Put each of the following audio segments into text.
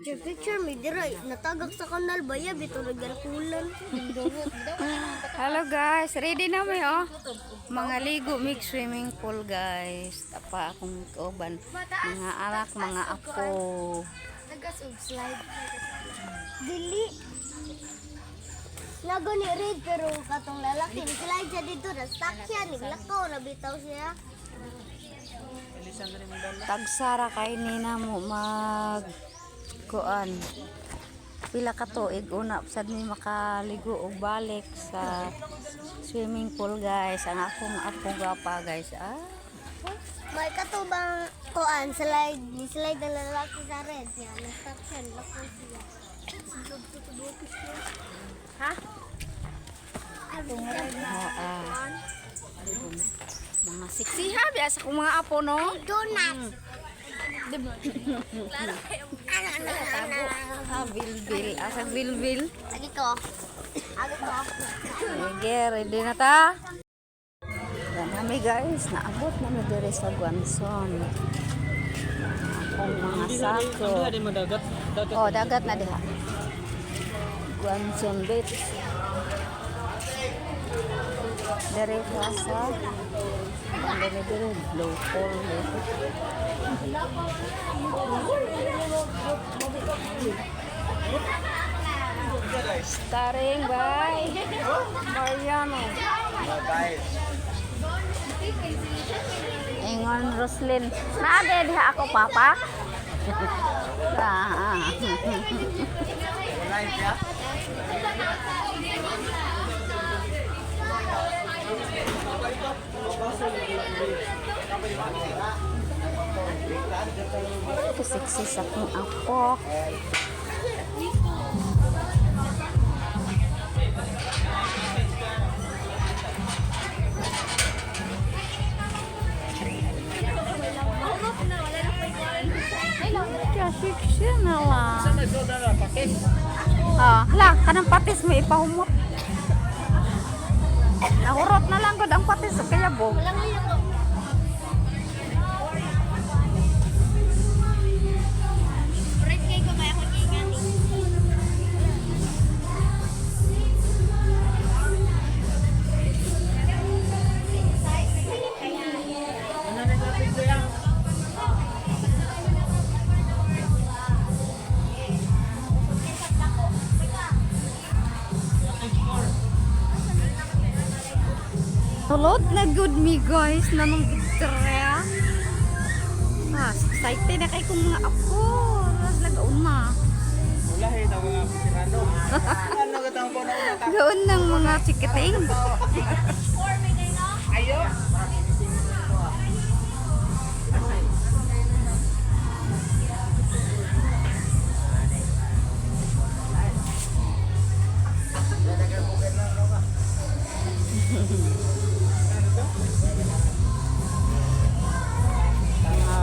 Picture may dira natagak sa kanal baya bito nagdarkulan. Hello guys, ready na may oh. Mga ligo mix swimming pool guys. Tapa akong kauban. Mga anak, mga apo. Nagasug slide. Dili. Nago ni Red pero katong lalaki ni slide siya dito na stuck siya niglakaw na bitaw siya. Tagsara kay nina mo mag kuan. Pila ka tuig una sad ni makaligo og balik sa swimming pool guys. Ang akong apo gapa guys. May katubang kuan slide ni slide na lalaki sa Red siya na stuck siya niglakaw siya. Ha? Mga sexy ha, biasa kong mga apo no. Donut. Bilbil, asa bilbil. Agi ko. Sige, ready na ta. Yan kami guys, naabot na dire sa Guanson. Akong mga sako. Oh, dagat na diha. Guanson Beach. Dari sa dari low fall starring by Mariano Ingon Roslyn naade diha ako papa Keseksi sa akong apo. Keseksi na lang. Hala, kanang patis mo ipahumot. Nahurot na lang gud ang patis kaya bog. Tulot na good me guys nanong gidra. Excited na kay kong mga apo. Lagaon na. Ulahi na mga pirano. Ano gatang po na una? Gaon ng mga chikiting. Ayo.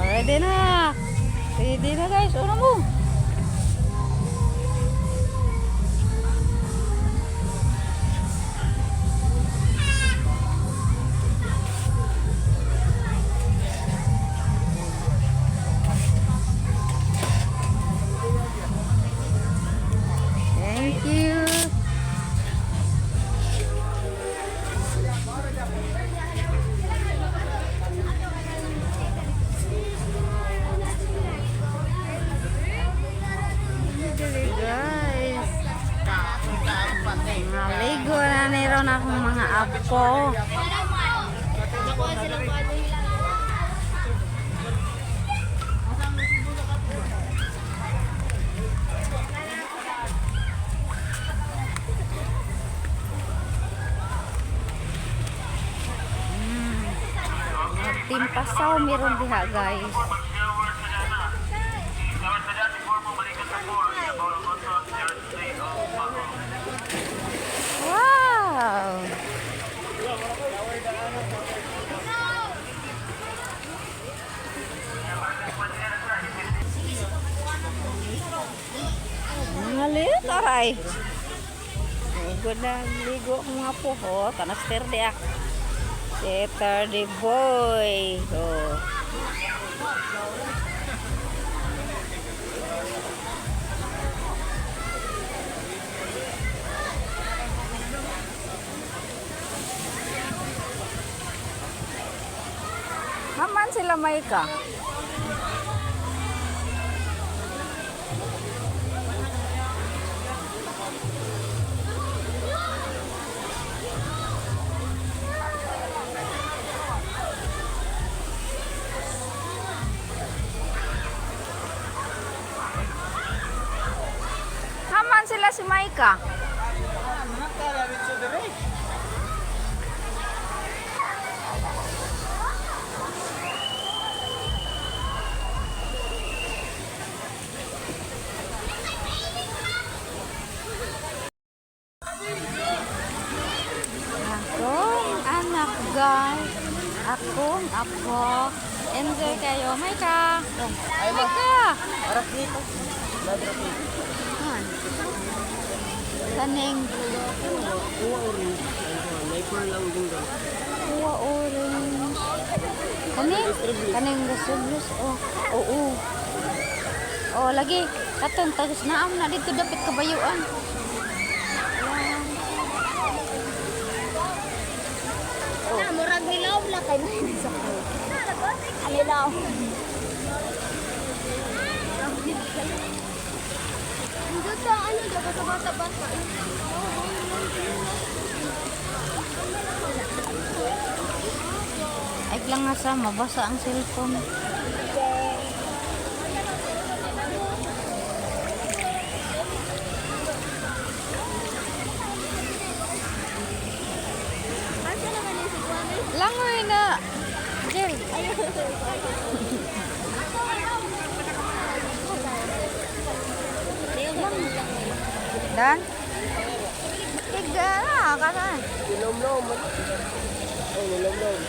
Ready na. Ready na guys. Una mo. Thank you. Guys, naligo na niron akong mga apo. Timpasaw meron diha guys. Wow! Ngalit, aray. Good na ligo ko nga po ho. Tanaster di ak. Saturday boy. Oh. Maika. Haman sila si Maika. Nakala rin sa dire. Akong anak guys. Akong apo. Enjoy kayo. Maika. Maika. Harap dito. Harap dito. Han. Kaning Kuha orange. May pearl lang din doon. kuha orange. Kaning gasoblos. Oh, oo. Oh, lagi. Katong tagus naam na dito dapat kabayuan. Na, murag nilaw la kay na sa ko. Alilaw. Dito ano dapat sa bata-bata. Ay lang nga sa mabasa ang cellphone. Asa naman yung si Kwame? Langoy na. Jel. Dan. Tiga na kanan. Nilom-lom. Oh, nilom-lom.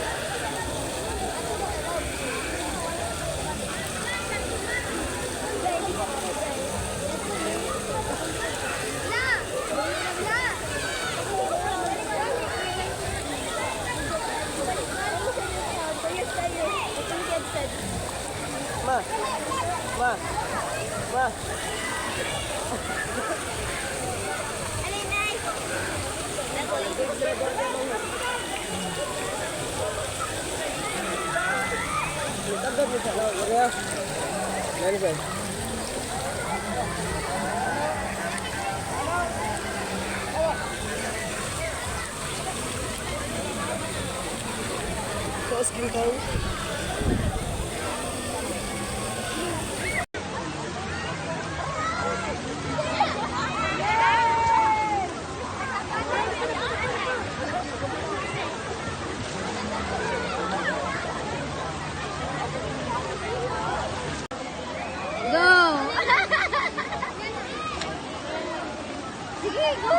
Ma. Ma. Ma. Agad mo sa lawa. Wala. Nani ba? Sa screen time. Go. Sige, go!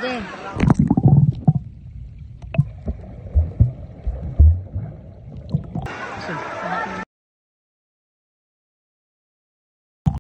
Jel.